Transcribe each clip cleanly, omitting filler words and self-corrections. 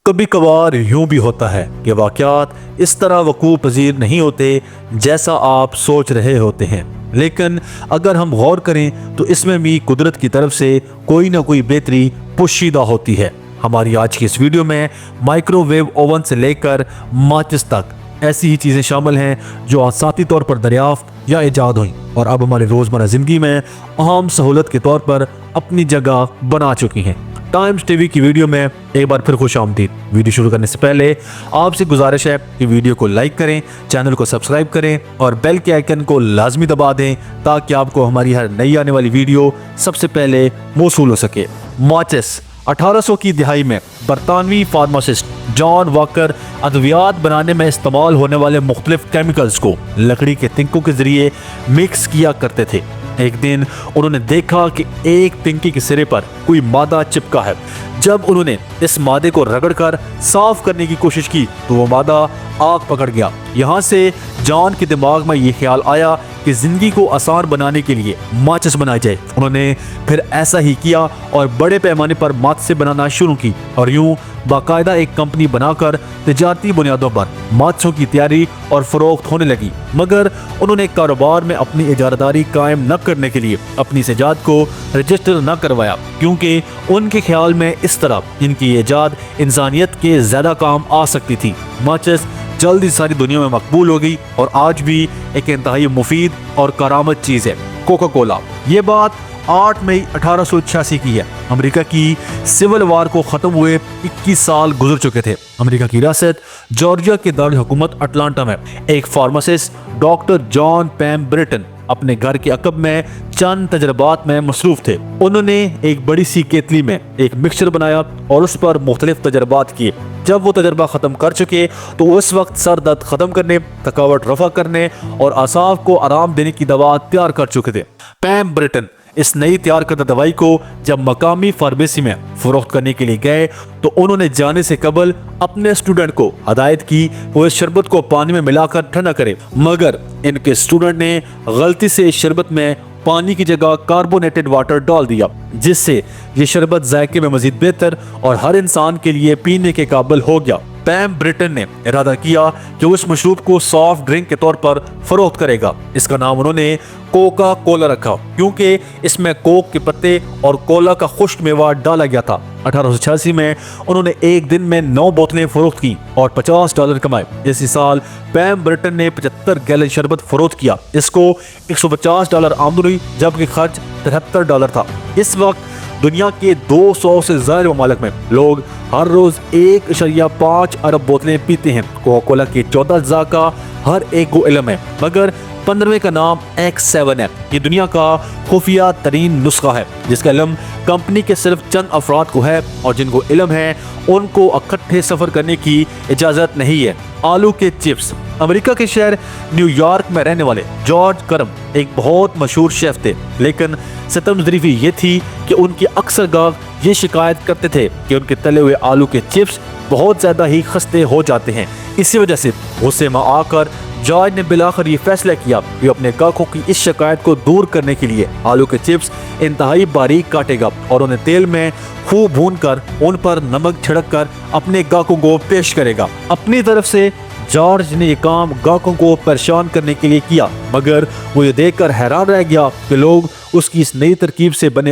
کبھی کبھار یوں بھی ہوتا ہے کہ واقعات اس طرح وقوع پذیر نہیں ہوتے جیسا آپ سوچ رہے ہوتے ہیں، لیکن اگر ہم غور کریں تو اس میں بھی قدرت کی طرف سے کوئی نہ کوئی بہتری پوشیدہ ہوتی ہے۔ ہماری آج کی اس ویڈیو میں مائکرو ویو اوون سے لے کر ماچس تک ایسی ہی چیزیں شامل ہیں جو آساتی طور پر دریافت یا ایجاد ہوئیں اور اب ہماری روزمرہ زندگی میں اہم سہولت کے طور پر اپنی جگہ بنا چکی ہیں۔ ٹائمز ٹی وی کی ویڈیو میں ایک بار پھر خوش آمدید۔ ویڈیو شروع کرنے سے پہلے آپ سے گزارش ہے کہ ویڈیو کو لائک کریں، چینل کو سبسکرائب کریں اور بیل کے آئیکن کو لازمی دبا دیں تاکہ آپ کو ہماری ہر نئی آنے والی ویڈیو سب سے پہلے موصول ہو سکے۔ ماچس 1800 کی دہائی میں برطانوی فارماسسٹ جان واکر ادویات بنانے میں استعمال ہونے والے مختلف کیمیکلز کو لکڑی کے تنکوں کے ذریعے مکس کیا کرتے تھے۔ ایک دن انہوں نے دیکھا کہ ایک تنکی کے سرے پر کوئی مادہ چپکا ہے۔ جب انہوں نے اس مادے کو رگڑ کر صاف کرنے کی کوشش کی تو وہ مادہ آگ پکڑ گیا۔ یہاں سے جان کے دماغ میں یہ خیال آیا کہ زندگی کو آسان بنانے کے لیے ماچس بنائی جائے۔ انہوں نے پھر ایسا ہی کیا اور بڑے پیمانے پر ماچسیں بنانا شروع کی اور یوں باقاعدہ ایک کمپنی بنا کر تجارتی بنیادوں پر ماچسوں کی تیاری اور فروخت ہونے لگی۔ مگر انہوں نے کاروبار میں اپنی اجارہ داری قائم نہ کرنے کے لیے اپنی ایجاد کو رجسٹر نہ کروایا، کیونکہ ان کے خیال میں اس طرح ان کی ایجاد انسانیت کے زیادہ کام آ سکتی تھی۔ ماچس جلدی ساری دنیا میں مقبول ہو گئی اور آج بھی ایک انتہائی مفید اور کارآمد چیز ہے۔ Coca cola. یہ بات 8 مئی 1886 کی ہے۔ امریکہ کی سول وار کو ختم ہوئے 21 سال گزر چکے تھے۔ امریکہ کی ریاست جارجیا کے دارالحکومت اٹلانٹا میں ایک فارماسسٹ ڈاکٹر جان پیم برٹن اپنے گھر کے عقب میں چند تجربات میں مصروف تھے۔ انہوں نے ایک بڑی سی کیتلی میں ایک مکسچر بنایا اور اس پر مختلف تجربات کیے۔ جب وہ تجربہ ختم کر چکے تو وہ اس وقت سر درد ختم کرنے، تھکاوٹ رفع کرنے اور اعصاب کو آرام دینے کی دوا تیار کر چکے تھے۔ پیم برٹن اس نئی تیار کردہ دوائی کو جب مقامی فارمیسی میں فروخت کرنے کے لیے گئے تو انہوں نے جانے سے قبل اپنے اسٹوڈنٹ کو ہدایت کی وہ اس شربت کو پانی میں ملا کر ٹھنڈا کرے، مگر ان کے اسٹوڈنٹ نے غلطی سے اس شربت میں پانی کی جگہ کاربونیٹڈ واٹر ڈال دیا، جس سے یہ شربت ذائقے میں مزید بہتر اور ہر انسان کے لیے پینے کے قابل ہو گیا۔ پیم برٹن نے ارادہ کیا کہ وہ اس مشروب کو سافٹ ڈرنک کے طور پر فروخت کرے گا۔ اس کا نام انہوں نے کوکا کولا رکھا، کیونکہ اس میں کوک کے پتے اور کولا کا خشک میوہ ڈالا گیا تھا۔ 1886 میں انہوں نے ایک دن میں 9 بوتلیں فروخت کی اور $50 کمائے۔ اسی سال پیم برٹن نے 75 گیلن شربت فروخت کیا۔ اس کو $150 آمدنی ہوئی، جبکہ خرچ $73 تھا۔ اس وقت دنیا کے 200 سے زائد ممالک میں لوگ ہر روز 1.5 ارب بوتلیں پیتے ہیں۔ کوکا کولا کے 14 اجزاء کا ہر ایک کو علم ہے، مگر 15ویں کا نام X7 ہے۔ یہ دنیا کا خفیہ ترین نسخہ ہے جس کا علم کمپنی کے صرف چند افراد کو ہے، اور جن کو علم ہے ان کو اکٹھے سفر کرنے کی اجازت نہیں ہے۔ آلو کے چپس۔ امریکہ کے شہر نیو یارک میں رہنے والے جارج کرم ایک بہت مشہور شیف تھے، لیکن ستم ظریفی یہ تھی کہ ان کی اکثر گاہک یہ شکایت کرتے تھے کہ ان کے تلے ہوئے آلو کے چپس بہت زیادہ ہی خستے ہو جاتے ہیں۔ اسی وجہ سے غصے میں آ کر جارج نے بالآخر یہ فیصلہ کیا کہ اپنے گاہکوں کی اس شکایت کو دور کرنے کے لیے آلو کے چپس انتہائی باریک کاٹے گا اور انہیں تیل میں خوب بھون کر ان پر نمک چھڑک کر اپنے گاہکوں کو پیش کرے گا۔ اپنی طرف سے جارج نے یہ کام گاہکوں کو پریشان کرنے کے لیے کیا، مگر وہ یہ دیکھ کر حیران رہ گیا کہ لوگ اس کی اس نئی ترکیب سے بنے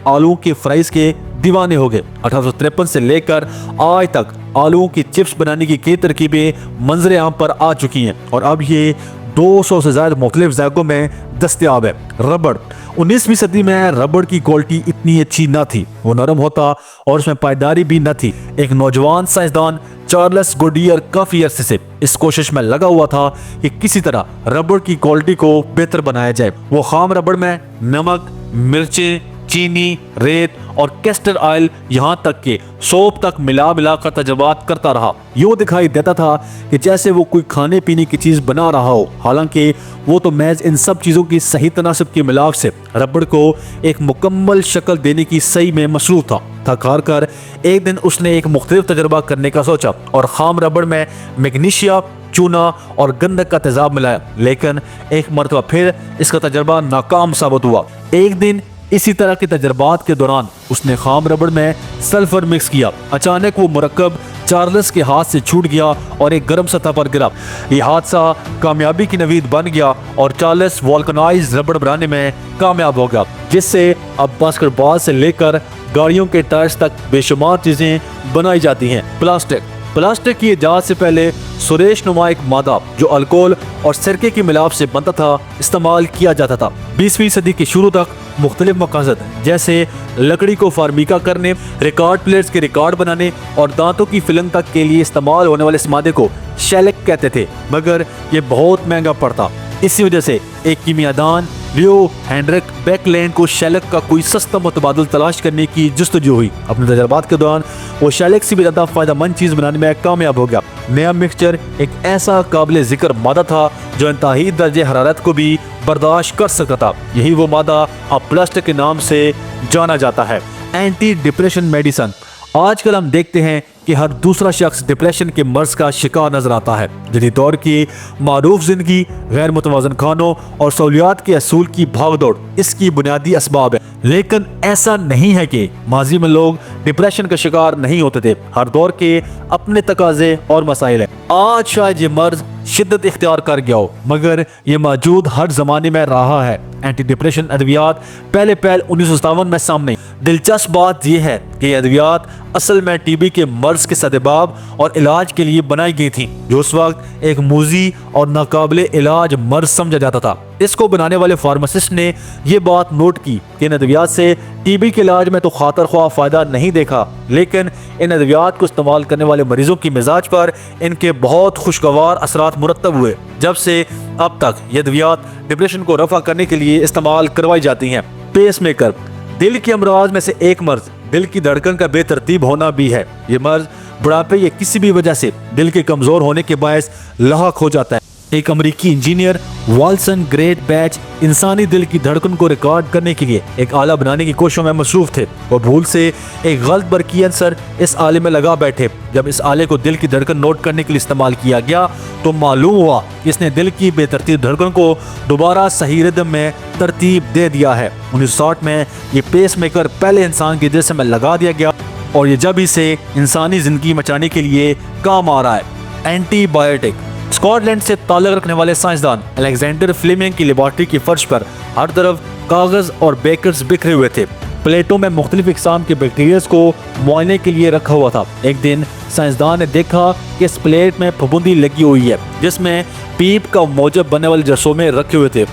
آلووں کے فرائز کے دیوانے ہو گئے۔ 1853 سے لے کر آج تک آلووں کی چپس بنانے کی کئی ترکیبیں منظر عام پر آ چکی ہیں اور اب یہ 200 سے زائد مختلف ذائقوں میں دستیاب ہے۔ ربڑ۔ 19ویں صدی میں ربڑ کی کوالٹی اتنی اچھی نہ تھی، وہ نرم ہوتا اور اس میں پائیداری بھی نہ تھی۔ ایک نوجوان سائنسدان چارلس گوڈیئر کافی عرصے سے اس کوشش میں لگا ہوا تھا کہ کسی طرح ربڑ کی کوالٹی کو بہتر بنایا جائے۔ وہ خام ربڑ میں نمک، مرچیں، چینی، ریت اور کیسٹر آئل، یہاں تک کہ سوپ تک ملا کر تجربات کرتا رہا۔ یوں دکھائی دیتا تھا کہ جیسے وہ کوئی کھانے پینے کی چیز بنا رہا ہو، حالانکہ وہ تو محض ان سب چیزوں کی صحیح تناسب کی ملاوٹ سے ربڑ کو ایک مکمل شکل دینے کی صحیح میں مصروف تھا۔ تھک ہار کر ایک دن اس نے ایک مختلف تجربہ کرنے کا سوچا اور خام ربڑ میں میگنیشیا، چونا اور گندک کا تیزاب ملایا، لیکن ایک مرتبہ پھر اس کا تجربہ ناکام ثابت ہوا۔ ایک دن इसी तरह के तजर्बात के दौरान उसने खाम रबड़ में सल्फर मिक्स किया। अचानक वो मुरक्कब चार्ल्स के हाथ से छूट गया और एक गर्म सतह पर गिरा। यह हादसा कामयाबी की नवीद बन गया और चार्ल्स वोल्कनाइज्ड रबड़ बनाने में कामयाब हो गया, जिससे अब बास्केटबॉल से लेकर गाड़ियों के टायर्स तक बेशुमार चीजें बनाई जाती हैं। प्लास्टिक की इजाद से पहले सुरेश नुमा एक मादा जो अल्कोहल और सिरके की मिलाप से बनता था इस्तेमाल किया जाता था। 20वीं सदी के शुरू तक मुख्तलिफ मकासद जैसे लकड़ी को फार्मिका करने, रिकॉर्ड प्लेयर्स के रिकॉर्ड बनाने और दांतों की फिल्म तक के लिए इस्तेमाल होने वाले इस मादे को शेलक कहते थे, मगर ये बहुत महंगा पड़ता। इसी वजह से एक कीमियादान लियो हेनरिक बेकलैंड को शेलक का कोई सस्ता मुतबादिल तलाश करने की जुस्तजू हुई। अपने तजर्बात के दौरान वो शेलक से भी ज्यादा फायदेमंद चीज बनाने में कामयाब हो गया। नया मिक्सचर एक ऐसा काबिल जिक्र मादा था जो इंतहाई दर्जे हरारत को भी बर्दाश्त कर सकता था। यही वो मादा अब प्लास्टिक के नाम से जाना जाता है। Anti depression medicine. आजकल हम देखते हैं कि हर दूसरा शख्स डिप्रेशन के मर्ज का शिकार नजर आता है। जदीद दौर की मारूफ जिंदगी, गैर मुतवाज़न खानों और सहूलियात के असूल की भागदौड़ इसकी बुनियादी असबाब है। लेकिन ऐसा नहीं है कि माजी में लोग डिप्रेशन का शिकार नहीं होते थे। हर दौर के अपने तकाजे और मसाइल है। आज शायद ये मर्ज शिद्दत इख्तियार कर गया हो, मगर ये मौजूद हर जमाने में रहा है। एंटी डिप्रेशन अद्वियात पहले 1957 में सामने। दिलचस्प बात यह है कि अद्वियात असल में टीबी के मर्ज के सदबाब और इलाज के लिए बनाई गई थी, जो उस वक्त एक मूजी और नाकाबिले इलाज मर्ज समझा जाता था। इसको बनाने वाले फार्मासिस्ट ने यह बात नोट की कि इन अद्वियात से टीबी के इलाज में तो खातर ख्वाह फायदा नहीं देखा, लेकिन इन अद्वियात को इस्तेमाल करने वाले मरीजों की मिजाज पर इनके बहुत खुशगवार असरात मुरतब हुए। जब से अब तक ये अद्वियात डिप्रेशन को रफा करने के लिए इस्तेमाल करवाई जाती हैं। Pacemaker. दिल के अमराज में से एक मर्ज दिल की धड़कन का बेतरतीब होना भी है। ये मर्ज बुढ़ापे या किसी भी वजह से दिल के कमजोर होने के बायस लाहक हो जाता है। एक अमेरिकी इंजीनियर वाल्सन ग्रेट बैच इंसानी दिल की धड़कन को रिकॉर्ड करने के लिए एक आला बनाने की कोशिशों में मसरूफ थे। वो भूल से एक गलत बरकी अंसर इस आले में लगा बैठे। जब इस आले को दिल की धड़कन नोट करने के लिए इस्तेमाल किया गया तो मालूम हुआ कि इसने दिल की बेतरतीब धड़कन को दोबारा सही रिदम में तरतीब दे दिया है। 1960 में ये पेस मेकर पहले इंसान के जिस्म में लगा दिया गया और ये जब से इंसानी जिंदगी बचाने के लिए काम आ रहा है। एंटीबायोटिक। स्कॉटलैंड से ताल्लुक रखने वाले साइंसदान अलेक्जेंडर फ्लेमिंग की लेबॉर्ट्री की फर्श पर हर तरफ कागज और बेकर्स बिखरे हुए थे। प्लेटों में मुख्तलिफ इकसाम के बैक्टीरिया को मुआयने के लिए रखा हुआ था। एक दिन साइंसदान ने देखा कि इस प्लेट में फफूंदी लगी हुई है, जिसमें पीप का मौजब बनने वाले जरसोमे रखे हुए थे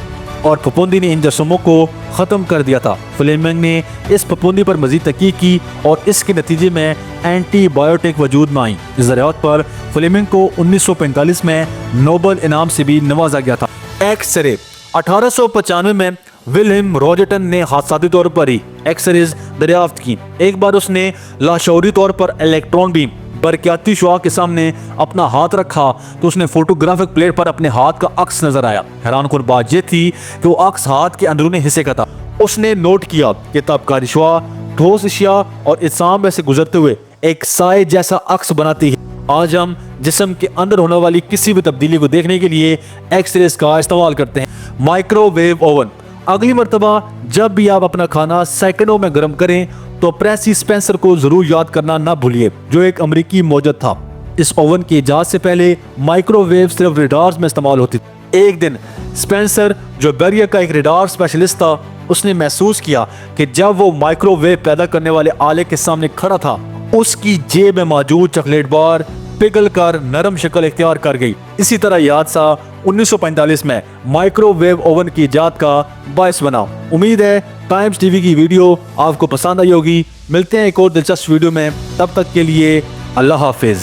और फफूंदी ने इन जरसोमों को ख़त्म कर दिया था। फ्लेमिंग ने इस फफूंदी पर मजीद तहकीक की और इसके नतीजे में एंटीबायोटिक वजूद में आई। इस दरियात पर फ्लेमिंग को 1945 में नोबल इनाम से भी नवाजा गया था। एक्सरे। 1895 में विल्हेम रॉजर्टन ने हादसाती तौर पर ही एक्सरेज दरियाफ्त की। एक बार उसने लाशौरी तौर पर इलेक्ट्रॉन बीम बरकियाती शुआ के सामने अपना हाथ रखा तो उसने फोटोग्राफिक प्लेट पर अपने हाथ का अक्स नजर आया। हैरानकुन बात यह थी कि वो अक्स हाथ के अंदरूनी हिस्से का था। उसने नोट किया कि ताबकारी शुआ ठोस अशिया और इज्साम में से गुजरते हुए एक साए जैसा अक्स बनाती है। आज हम जिस्म के अंदर होने वाली किसी भी तब्दीली को देखने के लिए एक्सरेज का इस्तेमाल करते हैं। Microwave oven. अगली मर्तबा जब भी आप अपना खाना सेकंडों में गर्म करें तो प्रेसी स्पेंसर को जरूर याद करना ना भूलिए, जो एक अमेरिकी मौजूद था। इस ओवन की इजाद से पहले माइक्रोवेव सिर्फ रेडार्स में इस्तेमाल होती थी। एक दिन स्पेंसर, जो बैरियर का एक रेडार स्पेशलिस्ट था, उसने महसूस किया कि जब वो माइक्रोवेव पैदा करने वाले आले के सामने खड़ा था, उसकी जेब में मौजूद चॉकलेट बार पिघल कर नरम शक्ल इख्तियार कर गई। इसी तरह यह हादसा 1945 में माइक्रोवेव ओवन की इजाद का बायस बना। उम्मीद है टाइम्स टीवी की वीडियो आपको पसंद आई होगी। मिलते हैं एक और दिलचस्प वीडियो में, तब तक के लिए अल्लाह हाफिज।